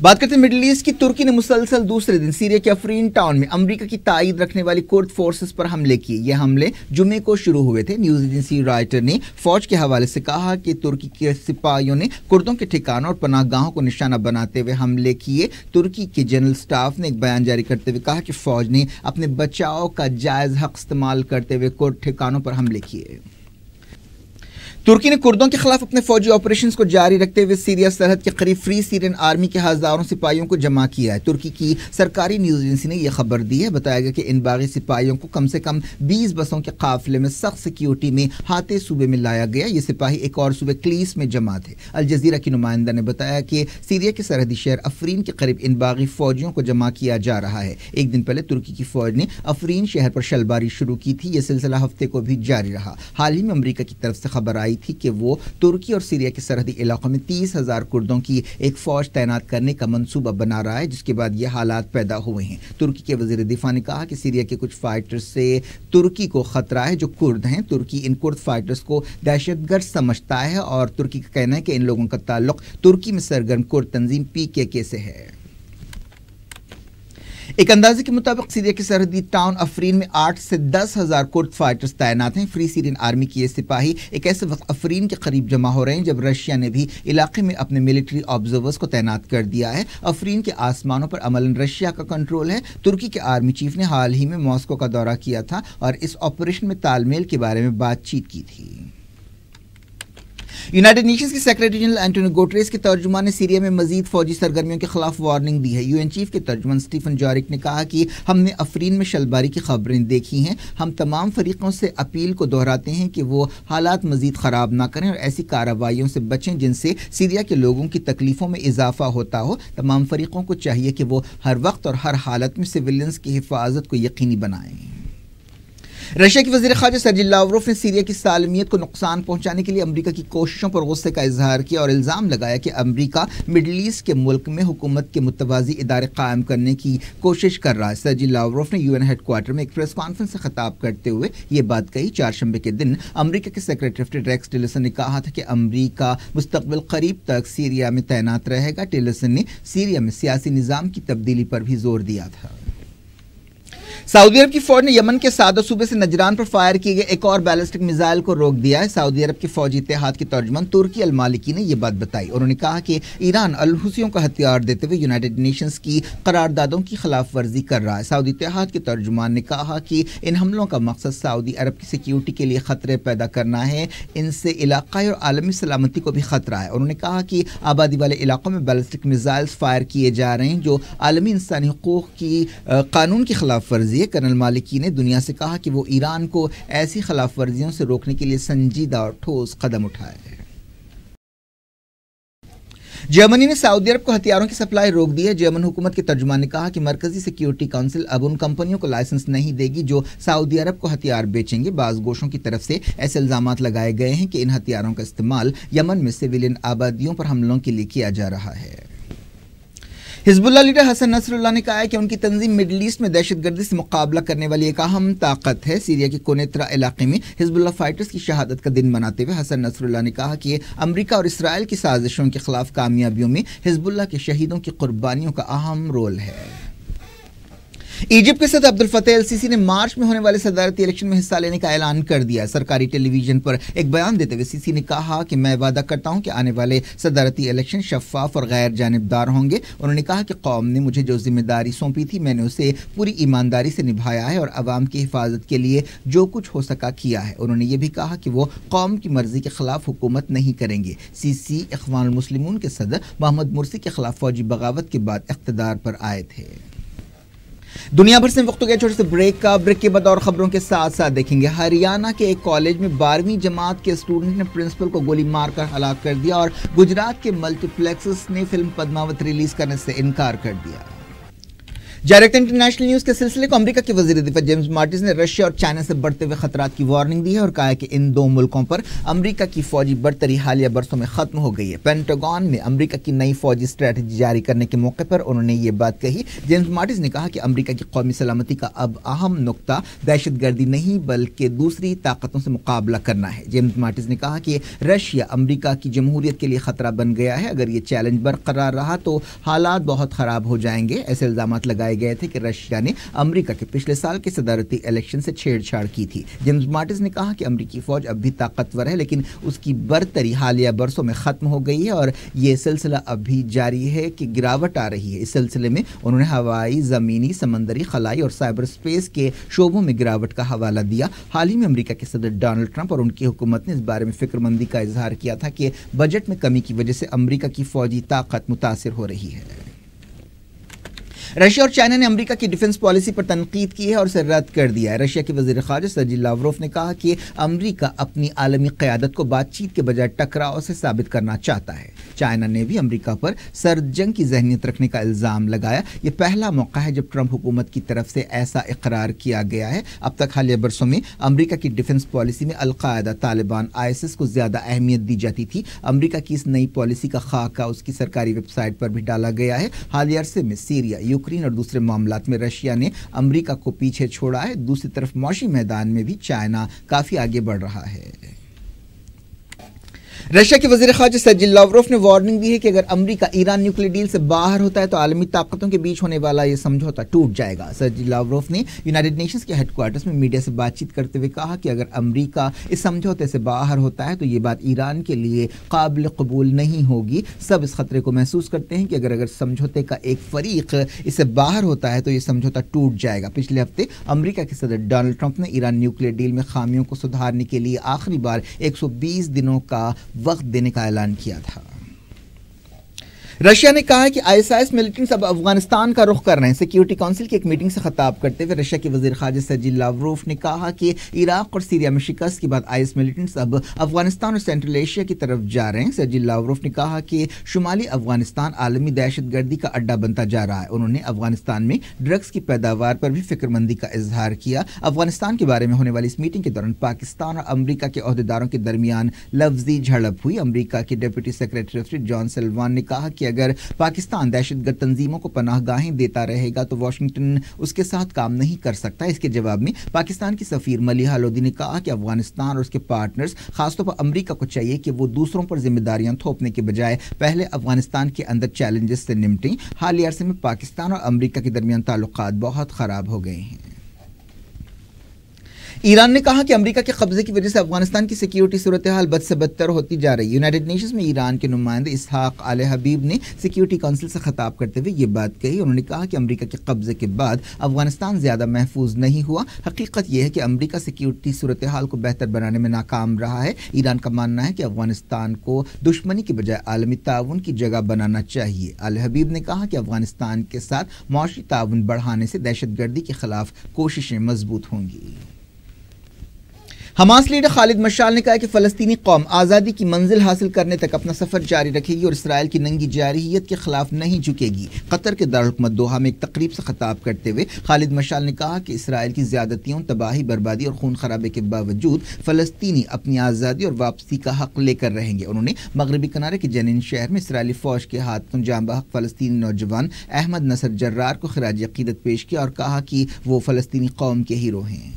بات کرتے ہیں مڈل ایسٹ کی۔ ترکی نے مسلسل دوسرے دن سیریا کے افرین ٹاؤن میں امریکہ کی تائید رکھنے والی کرد فورسز پر حملے کیے۔ یہ حملے جمعے کو شروع ہوئے تھے۔ نیوز ایجنسی رائٹر نے فوج کے حوالے سے کہا کہ ترکی کے سپاہیوں نے کردوں کے ٹھکانوں اور پناہ گاہوں کو نشانہ بناتے ہوئے حملے کیے۔ ترکی کے جنرل سٹاف نے ایک بیان جاری کرتے ہوئے کہا کہ فوج نے اپنے بچاؤ کا جائز حق استعمال کرتے ہوئے کرد ٹھکانوں پر حملے کیے۔ ترکی نے کردوں کے خلاف اپنے فوجی آپریشنز کو جاری رکھتے ہوئے سیریا سرحد کے قریب فری سیرین آرمی کے ہزاروں سپاہیوں کو جمع کیا ہے۔ ترکی کی سرکاری نیوز ایجنسی نے یہ خبر دی ہے۔ بتایا گیا کہ ان باغی سپاہیوں کو کم سے کم 20 بسوں کے قافلے میں سخت سیکیورٹی میں ہاتھے صوبے میں لایا گیا۔ یہ سپاہی ایک اور صوبے کلیس میں جمع تھے۔ الجزیرہ کی نمائندہ نے بتایا کہ سیریا کے سرحدی شہر افرین کے قریب ان باغی فوجیوں کو جمع کیا جا رہا ہے۔ ایک دن پہلے ترکی کی فوج نے افرین شہر پر شلباری شروع کی تھی۔ یہ سلسلہ ہفتے کو بھی جاری رہا۔ حال ہی میں امریکہ کی طرف سے خبر آئی تھی کہ وہ ترکی اور سیریا کے سرحدی علاقوں میں 30,000 کردوں کی ایک فوج تعینات کرنے کا منصوبہ بنا رہا ہے، جس کے بعد یہ حالات پیدا ہوئے ہیں۔ ترکی کے وزیر دفاع نے کہا کہ سیریا کے کچھ فائٹرز سے ترکی کو خطرہ ہے جو کرد ہیں۔ ترکی ان کرد فائٹرز کو دہشت گرد سمجھتا ہے اور ترکی کا کہنا ہے کہ ان لوگوں کا تعلق ترکی میں سرگرم کرد تنظیم PKK سے ہے۔ ایک اندازے کے مطابق سیریا کے سرحدی ٹاؤن افرین میں 8 سے 10,000 کرد فائٹرز تعینات ہیں۔ فری سیرین آرمی کی یہ سپاہی ایک ایسے وقت افرین کے قریب جمع ہو رہے ہیں جب رشیا نے بھی علاقے میں اپنے ملٹری آبزرورز کو تعینات کر دیا ہے۔ افرین کے آسمانوں پر عملاً رشیا کا کنٹرول ہے۔ ترکی کے آرمی چیف نے حال ہی میں ماسکو کا دورہ کیا تھا اور اس آپریشن میں تال میل کے بارے میں بات چیت کی تھی۔ یونائیٹڈ نیشنز کے سیکریٹری جنرل اینٹونیو گوٹریس کے ترجمان نے سیریا میں مزید فوجی سرگرمیوں کے خلاف وارننگ دی ہے۔ UN چیف کے ترجمان سٹیفن جارک نے کہا کہ ہم نے افرین میں شلباری کی خبریں دیکھی ہیں۔ ہم تمام فریقوں سے اپیل کو دہراتے ہیں کہ وہ حالات مزید خراب نہ کریں اور ایسی کارروائیوں سے بچیں جن سے سیریا کے لوگوں کی تکلیفوں میں اضافہ ہوتا ہو۔ تمام فریقوں کو چاہیے کہ وہ ہر وقت اور ہر حالت میں سویلینز کی حفاظت کو یقینی بنائیں۔ رشیا کے وزیر خارجہ سرجی لاوروف نے سیریا کی سالمیت کو نقصان پہنچانے کے لیے امریکہ کی کوششوں پر غصے کا اظہار کیا اور الزام لگایا کہ امریکہ مڈل ایسٹ کے ملک میں حکومت کے متوازی ادارے قائم کرنے کی کوشش کر رہا ہے۔ سرجی لاوروف نے UN ہیڈ کوارٹر میں ایک پریس کانفرنس سے خطاب کرتے ہوئے یہ بات کہی۔ چہارشنبے کے دن امریکہ کے secretary of state Rex Tillerson نے کہا تھا کہ امریکہ مستقبل قریب تک سیریا میں تعینات رہے گا۔ ٹیلرسن نے سیریا میں سیاسی نظام کی تبدیلی پر بھی زور دیا تھا۔ سعودی عرب کی فوج نے یمن کے سعدہ صوبے سے نجران پر فائر کیے گئے ایک اور بیلسٹک میزائل کو روک دیا ہے۔ سعودی عرب کے فوجی اتحاد کے ترجمان ترکی المالکی نے یہ بات بتائی۔ انہوں نے کہا کہ ایران الحوثیوں کو ہتھیار دیتے ہوئے یونائیٹڈ نیشنز کی قراردادوں کی خلاف ورزی کر رہا ہے۔ سعودی اتحاد کے ترجمان نے کہا کہ ان حملوں کا مقصد سعودی عرب کی سیکیورٹی کے لیے خطرے پیدا کرنا ہے۔ ان سے علاقائی اور عالمی سلامتی کو بھی خطرہ ہے۔ انہوں نے کہا کہ آبادی والے علاقوں میں بیلسٹک میزائلز فائر کیے جا رہے ہیں جو عالمی انسانی حقوق کی قانون کی خلاف ورزی ہے۔ کرنل مالکی نے دنیا سے کہا کہ وہ ایران کو ایسی خلاف ورزیوں سے روکنے کے لیے سنجیدہ اور ٹھوس قدم اٹھائے۔ جرمنی نے سعودی عرب کو ہتھیاروں کی سپلائی روک دی ہے۔ جرمن حکومت کے ترجمان نے کہا کہ مرکزی سیکیورٹی کونسل اب ان کمپنیوں کو لائسنس نہیں دے گی جو سعودی عرب کو ہتھیار بیچیں گے۔ بعض گوشوں کی طرف سے ایسے الزامات لگائے گئے ہیں کہ ان ہتھیاروں کا استعمال یمن میں سویلین آبادیوں پر حملوں کے لیے کیا جا رہا ہے۔ حزب اللہ لیڈر حسن نصر اللہ نے کہا ہے کہ ان کی تنظیم مڈل ایسٹ میں دہشت گردی سے مقابلہ کرنے والی ایک اہم طاقت ہے۔ سیریا کے کونیترا علاقے میں حزب اللہ فائٹرز کی شہادت کا دن مناتے ہوئے حسن نصر اللہ نے کہا کہ امریکہ اور اسرائیل کی سازشوں کے خلاف کامیابیوں میں حزب اللہ کے شہیدوں کی قربانیوں کا اہم رول ہے۔ ایجپٹ کے صدر عبدالفتاح السیسی نے مارچ میں ہونے والے صدارتی الیکشن میں حصہ لینے کا اعلان کر دیا۔ سرکاری ٹیلی ویژن پر ایک بیان دیتے ہوئے سیسی نے کہا کہ میں وعدہ کرتا ہوں کہ آنے والے صدارتی الیکشن شفاف اور غیر جانبدار ہوں گے۔ انہوں نے کہا کہ قوم نے مجھے جو ذمہ داری سونپی تھی میں نے اسے پوری ایمانداری سے نبھایا ہے اور عوام کی حفاظت کے لیے جو کچھ ہو سکا کیا ہے۔ انہوں نے یہ بھی کہا کہ وہ قوم کی مرضی کے خلاف حکومت نہیں کریں گے۔ سیسی اخوان المسلمون کے صدر محمد مرسی کے خلاف فوجی بغاوت کے بعد اقتدار پر آئے تھے۔ دنیا بھر سے وقت ہو گیا چھوٹے سے بریک کا۔ بریک کے بعد اور خبروں کے ساتھ ساتھ دیکھیں گے ہریانہ کے ایک کالج میں 12ویں جماعت کے اسٹوڈنٹ نے پرنسپل کو گولی مار کر ہلاک کر دیا اور گجرات کے ملٹی پلیکسز نے فلم پدماوت ریلیز کرنے سے انکار کر دیا۔ ڈائریکٹ انٹرنیشنل نیوز کے سلسلے کو امریکہ کے وزیر دفاع جیمز مارٹس نے رشیا اور چائنا سے بڑھتے ہوئے خطرات کی وارننگ دی ہے اور کہا ہے کہ ان دو ملکوں پر امریکہ کی فوجی برتری حالیہ برسوں میں ختم ہو گئی ہے۔ پینٹاگون میں امریکہ کی نئی فوجی اسٹریٹجی جاری کرنے کے موقع پر انہوں نے یہ بات کہی۔ جیمز مارٹس نے کہا کہ امریکہ کی قومی سلامتی کا اب اہم نقطہ دہشت گردی نہیں بلکہ دوسری طاقتوں سے مقابلہ کرنا ہے۔ جیمز مارٹس نے کہا کہ رشیا امریکہ کی جمہوریت کے لیے خطرہ بن گیا ہے، اگر یہ چیلنج برقرار رہا تو حالات بہت خراب ہو جائیں گے۔ ایسے الزامات لگائے گئے تھے کہ رشیا نے امریکہ کے پچھلے سال کے صدارتی الیکشن سے چھیڑ چھاڑ کی تھی۔ جیمز مارٹس نے کہا کہ امریکی فوج اب بھی طاقتور ہے لیکن اس کی برتری حالیہ برسوں میں ختم ہو گئی ہے اور یہ سلسلہ اب بھی جاری ہے کہ گراوٹ آ رہی ہے۔ اس سلسلے میں انہوں نے ہوائی، زمینی، سمندری، خلائی اور سائبر سپیس کے شعبوں میں گراوٹ کا حوالہ دیا۔ حال ہی میں امریکہ کے صدر ڈونلڈ ٹرمپ اور ان کی حکومت نے اس بارے میں فکر مندی کا اظہار کیا تھا کہ بجٹ میں کمی کی وجہ سے امریکہ کی فوجی طاقت متاثر ہو رہی ہے۔ رشیا اور چائنا نے امریکہ کی ڈیفنس پالیسی پر تنقید کی ہے اور اسے رد کر دیا ہے۔ رشیا کے وزیر خارجہ سرجی لاوروف نے کہا کہ امریکہ اپنی عالمی قیادت کو بات چیت کے بجائے ٹکراؤ سے ثابت کرنا چاہتا ہے۔ چائنا نے بھی امریکہ پر سرد جنگ کی ذہنیت رکھنے کا الزام لگایا۔ یہ پہلا موقع ہے جب ٹرمپ حکومت کی طرف سے ایسا اقرار کیا گیا ہے۔ اب تک حالیہ برسوں میں امریکہ کی ڈیفنس پالیسی میں القاعدہ، طالبان، ISIS کو زیادہ اہمیت دی جاتی تھی۔ امریکہ کی اس نئی پالیسی کا خاکہ اس کی سرکاری ویب سائٹ پر بھی ڈالا گیا ہے۔ حالیہ عرصے میں سیریا، یوکرین اور دوسرے معاملات میں رشیا نے امریکہ کو پیچھے چھوڑا ہے۔ دوسری طرف معاشی میدان میں بھی چائنا کافی آگے بڑھ رہا ہے۔ رشیا کے وزیر خارجہ سرجی لاوروف نے وارننگ دی ہے کہ اگر امریکہ ایران نیوکلیئر ڈیل سے باہر ہوتا ہے تو عالمی طاقتوں کے بیچ ہونے والا یہ سمجھوتا ٹوٹ جائے گا۔ سرجی لاوروف نے یونائیٹڈ نیشنز کے ہیڈ کوارٹرز میں میڈیا سے بات چیت کرتے ہوئے کہا کہ اگر امریکہ اس سمجھوتے سے باہر ہوتا ہے تو یہ بات ایران کے لیے قابل قبول نہیں ہوگی۔ سب اس خطرے کو محسوس کرتے ہیں کہ اگر سمجھوتے کا ایک فریق اس سے باہر ہوتا ہے تو یہ سمجھوتا ٹوٹ جائے گا۔ پچھلے ہفتے امریکہ کے صدر ڈونلڈ ٹرمپ نے ایران نیوکلیئر ڈیل میں خامیوں کو سدھارنے کے لیے آخری بار 120 دنوں کا وقت دینے کا اعلان کیا تھا۔ رشیا نے کہا ہے کہ ISIS ملٹنٹس اب افغانستان کا رخ کر رہے ہیں۔ سیکیورٹی کونسل کی ایک میٹنگ سے خطاب کرتے ہوئے رشیا کے وزیر خارجہ سرجی لاوروف نے کہا کہ عراق اور سیریا میں شکست کے بعد IS ملٹنٹس اب افغانستان اور سینٹرل ایشیا کی طرف جا رہے ہیں۔ سرجی لاوروف نے کہا کہ شمالی افغانستان عالمی دہشت گردی کا اڈا بنتا جا رہا ہے۔ انہوں نے افغانستان میں ڈرگس کی پیداوار پر بھی فکر مندی کا اظہار کیا۔ افغانستان کے بارے میں ہونے والی اس میٹنگ کے دوران پاکستان اور امریکہ کے عہدیداروں کے درمیان لفظی جھڑپ ہوئی۔ امریکہ کے ڈپٹی سیکرٹری آف اسٹیٹ جان سلوان نے کہا کہ اگر پاکستان دہشت گرد تنظیموں کو پناہ گاہیں دیتا رہے گا تو واشنگٹن اس کے ساتھ کام نہیں کر سکتا۔ اس کے جواب میں پاکستان کی سفیر ملیحہ لودھی نے کہا کہ افغانستان اور اس کے پارٹنرز خاص طور پر امریکہ کو چاہیے کہ وہ دوسروں پر ذمہ داریاں تھوپنے کے بجائے پہلے افغانستان کے اندر چیلنجز سے نمٹیں۔ حالیہ عرصے میں پاکستان اور امریکہ کے درمیان تعلقات بہت خراب ہو گئے ہیں۔ ایران نے کہا کہ امریکہ کے قبضے کی وجہ سے افغانستان کی سیکیورٹی صورتحال بد سے بدتر ہوتی جا رہی ہے۔ یونائیٹڈ نیشنز میں ایران کے نمائندے اسحاق آل حبیب نے سیکیورٹی کونسل سے خطاب کرتے ہوئے یہ بات کہی۔ انہوں نے کہا کہ امریکہ کے قبضے کے بعد افغانستان زیادہ محفوظ نہیں ہوا۔ حقیقت یہ ہے کہ امریکہ سیکیورٹی صورتحال کو بہتر بنانے میں ناکام رہا ہے۔ ایران کا ماننا ہے کہ افغانستان کو دشمنی کے بجائے عالمی تعاون کی جگہ بنانا چاہیے۔ آل حبیب نے کہا کہ افغانستان کے ساتھ معاشی تعاون بڑھانے سے دہشت گردی کے خلاف کوششیں مضبوط ہوں گی۔ حماس لیڈر خالد مشعل نے کہا کہ فلسطینی قوم آزادی کی منزل حاصل کرنے تک اپنا سفر جاری رکھے گی اور اسرائیل کی ننگی جارحیت کے خلاف نہیں جھکے گی۔ قطر کے دارالحکومت دوحہ میں ایک تقریب سے خطاب کرتے ہوئے خالد مشعل نے کہا کہ اسرائیل کی زیادتیوں، تباہی، بربادی اور خون خرابے کے باوجود فلسطینی اپنی آزادی اور واپسی کا حق لے کر رہیں گے۔ انہوں نے مغربی کنارے کے جنین شہر میں اسرائیلی فوج کے ہاتھوں جاں بحق فلسطینی نوجوان احمد نصر جرار کو خراج عقیدت پیش کیا اور کہا کہ وہ فلسطینی قوم کے ہیرو ہیں۔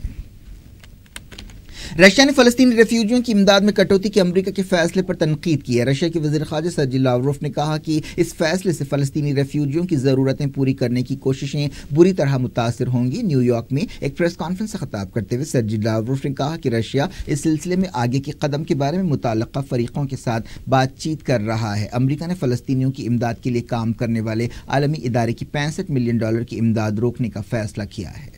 رشیا نے فلسطینی ریفیوجیوں کی امداد میں کٹوتی کے امریکہ کے فیصلے پر تنقید کی ہے۔ رشیا کے وزیر خارجہ سرجی لاوروف نے کہا کہ اس فیصلے سے فلسطینی ریفیوجیوں کی ضرورتیں پوری کرنے کی کوششیں بری طرح متاثر ہوں گی۔ نیو یارک میں ایک پریس کانفرنس سے خطاب کرتے ہوئے سرجی لاوروف نے کہا کہ رشیا اس سلسلے میں آگے کے قدم کے بارے میں متعلقہ فریقوں کے ساتھ بات چیت کر رہا ہے۔ امریکہ نے فلسطینیوں کی امداد کے لیے کام کرنے والے عالمی ادارے کی $65 ملین کی امداد روکنے کا فیصلہ کیا ہے۔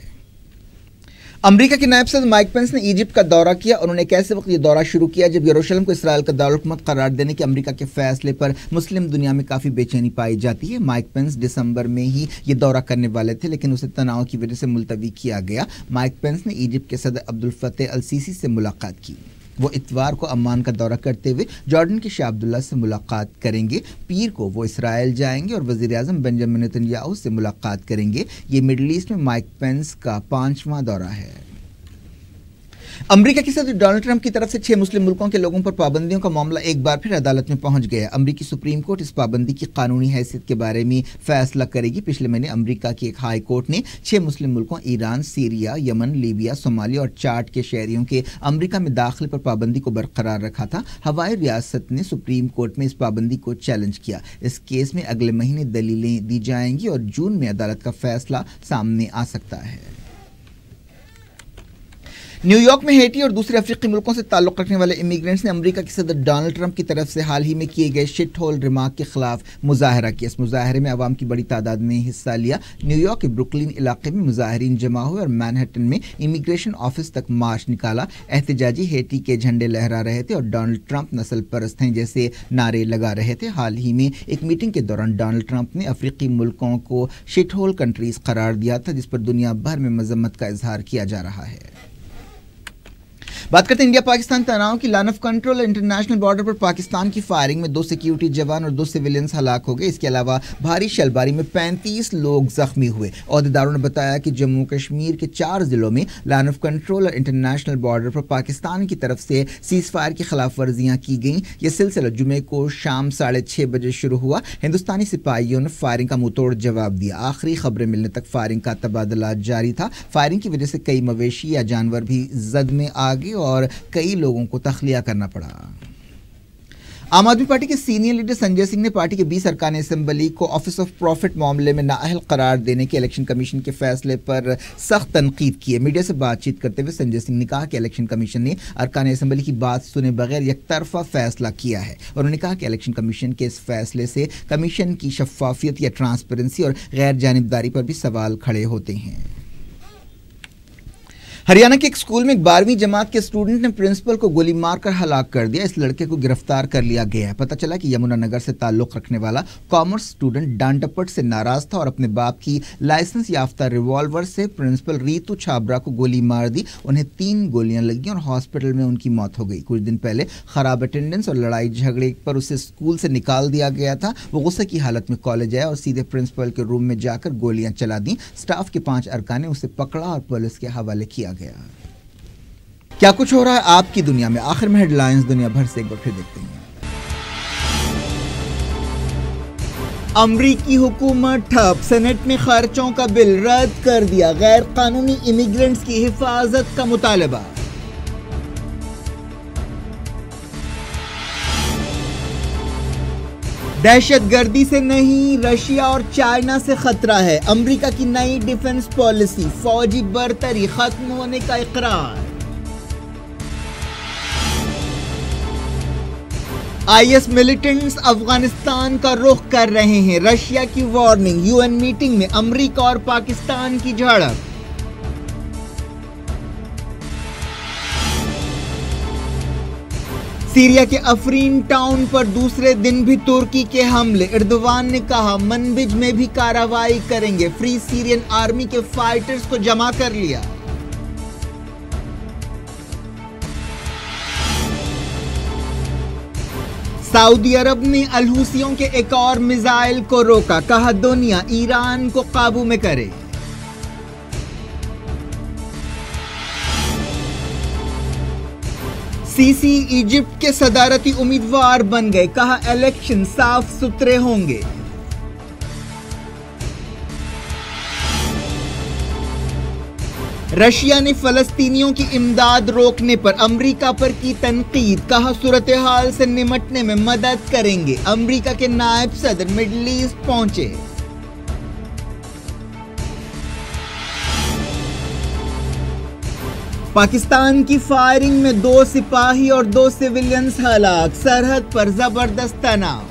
امریکہ کے نائب صدر مائک پینس نے ایجپٹ کا دورہ کیا۔ انہوں نے ایک ایسے وقت یہ دورہ شروع کیا جب یروشلم کو اسرائیل کا دارالحکومت قرار دینے کے امریکہ کے فیصلے پر مسلم دنیا میں کافی بے چینی پائی جاتی ہے۔ مائک پینس دسمبر میں ہی یہ دورہ کرنے والے تھے لیکن اسے تناؤ کی وجہ سے ملتوی کیا گیا۔ مائک پینس نے ایجپٹ کے صدر عبد الفتاح السیسی سے ملاقات کی۔ وہ اتوار کو عمان کا دورہ کرتے ہوئے جارڈن کے شاہ عبداللہ سے ملاقات کریں گے۔ پیر کو وہ اسرائیل جائیں گے اور وزیر اعظم بنجامن نتنیاہو سے ملاقات کریں گے۔ یہ مڈل ایسٹ میں مائک پینس کا 5واں دورہ ہے۔ امریکہ کے صدر ڈونلڈ ٹرمپ کی طرف سے 6 مسلم ملکوں کے لوگوں پر پابندیوں کا معاملہ ایک بار پھر عدالت میں پہنچ گیا ہے۔ امریکی سپریم کورٹ اس پابندی کی قانونی حیثیت کے بارے میں فیصلہ کرے گی۔ پچھلے مہینے امریکہ کی ایک ہائی کورٹ نے 6 مسلم ملکوں ایران، سیریا، یمن، لیبیا، صومالیہ اور چاڈ کے شہریوں کے امریکہ میں داخلے پر پابندی کو برقرار رکھا تھا۔ ہوائی ریاست نے سپریم کورٹ میں اس پابندی کو چیلنج کیا۔ اس کیس میں اگلے مہینے دلیلیں دی جائیں گی اور جون میں عدالت کا فیصلہ سامنے آ سکتا ہے۔ نیو یارک میں ہیٹی اور دوسرے افریقی ملکوں سے تعلق رکھنے والے امیگرینٹس نے امریکہ کے صدر ڈونلڈ ٹرمپ کی طرف سے حال ہی میں کیے گئے شٹ ہول ریمارک کے خلاف مظاہرہ کیا۔ اس مظاہرے میں عوام کی بڑی تعداد نے حصہ لیا۔ نیو یارک کے بروکلین علاقے میں مظاہرین جمع ہوئے اور مینہٹن میں امیگریشن آفس تک مارچ نکالا۔ احتجاجی ہیٹی کے جھنڈے لہرا رہے تھے اور ڈونلڈ ٹرمپ نسل پرست ہیں جیسے نعرے لگا رہے تھے۔ حال ہی میں ایک میٹنگ کے دوران ڈونلڈ ٹرمپ نے افریقی ملکوں کو شٹ ہول کنٹریز قرار دیا تھا، جس پر دنیا بھر میں مذمت کا اظہار کیا جا رہا ہے۔ بات کرتے ہیں انڈیا پاکستان تناؤ کی۔ Line of control international border پر پاکستان کی فائرنگ میں 2 سیکیورٹی جوان اور 2 سویلینز ہلاک ہو گئے۔ اس کے علاوہ بھاری شلباری میں 35 لوگ زخمی ہوئے۔ عہدیداروں نے بتایا کہ جموں کشمیر کے 4 ضلعوں میں لائن آف کنٹرول اور انٹرنیشنل بارڈر پر پاکستان کی طرف سے سیز فائر کی خلاف ورزیاں کی گئیں۔ یہ سلسلہ جمعے کو شام 6:30 بجے شروع ہوا۔ ہندوستانی سپاہیوں نے فائرنگ کا منہ توڑ جواب دیا۔ آخری خبریں ملنے تک فائرنگ کا تبادلہ جاری تھا۔ فائرنگ کی وجہ سے کئی مویشی یا جانور بھی زد میں آ گئے اور کئی لوگوں کو تخلیہ کرنا پڑا۔ عام آدمی پارٹی کے سینئر لیڈر سنجے سنگھ نے پارٹی کے 20 ارکان اسمبلی کو آفس آف پروفٹ معاملے میں نااہل قرار دینے کے الیکشن کمیشن کے فیصلے پر سخت تنقید کی ہے۔ میڈیا سے بات چیت کرتے ہوئے سنجے سنگھ نے کہا کہ الیکشن کمیشن نے ارکان اسمبلی کی بات سنے بغیر یک طرفہ فیصلہ کیا ہے۔ انہوں نے کہا کہ الیکشن کمیشن کے اس فیصلے سے کمیشن کی شفافیت یا ٹرانسپیرنسی اور غیر جانبداری پر بھی سوال کھڑے ہوتے ہیں۔ ہریانہ کے ایک اسکول میں 12ویں جماعت کے اسٹوڈنٹ نے پرنسپل کو گولی مار کر ہلاک کر دیا۔ اس لڑکے کو گرفتار کر لیا گیا ہے۔ پتہ چلا کہ یمنا نگر سے تعلق رکھنے والا کامرس اسٹوڈنٹ ڈانٹ ڈپٹ سے ناراض تھا اور اپنے باپ کی لائسنس یافتہ ریوالور سے پرنسپل ریتو چھابرا کو گولی مار دی۔ انہیں 3 گولیاں لگیں اور ہاسپٹل میں ان کی موت ہو گئی۔ کچھ دن پہلے خراب اٹینڈنس اور لڑائی جھگڑے پر اسے اسکول سے نکال دیا گیا تھا۔ وہ غصے کی حالت میں کالج آیا اور سیدھے پرنسپل کے روم میں جا کر گولیاں چلا دیں۔ اسٹاف کے 5 ارکان نے اسے پکڑا اور پولیس کے حوالے کیا گیا۔ کیا کچھ ہو رہا ہے آپ کی دنیا میں؟ آخر میں ہیڈ لائنز دنیا بھر سے ایک بار پھر دیکھتے ہیں۔ امریکی حکومت ٹھپ، سینٹ میں خرچوں کا بل رد کر دیا، غیر قانونی امیگرینٹس کی حفاظت کا مطالبہ۔ دہشت گردی سے نہیں، رشیا اور چائنا سے خطرہ ہے، امریکہ کی نئی ڈیفنس پالیسی، فوجی برتری ختم ہونے کا اقرار۔ آئی ایس ملیٹنٹس افغانستان کا رخ کر رہے ہیں، رشیا کی وارننگ، یو این میٹنگ میں امریکہ اور پاکستان کی جھڑپ۔ سیریا کے افرین ٹاؤن پر دوسرے دن بھی ترکی کے حملے، اردوان نے کہا منبج میں بھی کارروائی کریں گے، فری سیرین آرمی کے فائٹرز کو جمع کر لیا۔ سعودی عرب نے الحوثیوں کے ایک اور میزائل کو روکا، کہا دنیا ایران کو قابو میں کرے۔ سیسی ایجپٹ کے صدارتی امیدوار بن گئے، کہا الیکشن صاف ستھرے ہوں گے۔ رشیا نے فلسطینیوں کی امداد روکنے پر امریکہ پر کی تنقید، کہا صورتحال سے نمٹنے میں مدد کریں گے۔ امریکہ کے نائب صدر مڈل ایسٹ پہنچے۔ پاکستان کی فائرنگ میں 2 سپاہی اور 2 سویلینز ہلاک، سرحد پر زبردست تناؤ۔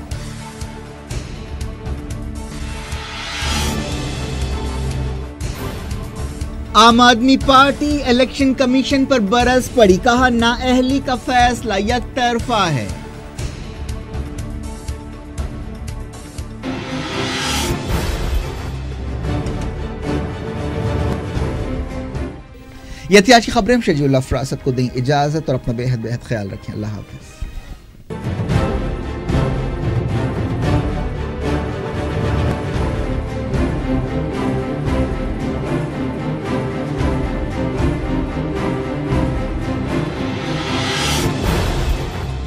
عام آدمی پارٹی الیکشن کمیشن پر برس پڑی، کہا نااہلی کا فیصلہ یک طرفہ ہے۔ یہ تھی آج کی خبریں. شجی اللہ فراست کو دیں اجازت اور اپنا بے حد خیال رکھیں. اللہ حافظ.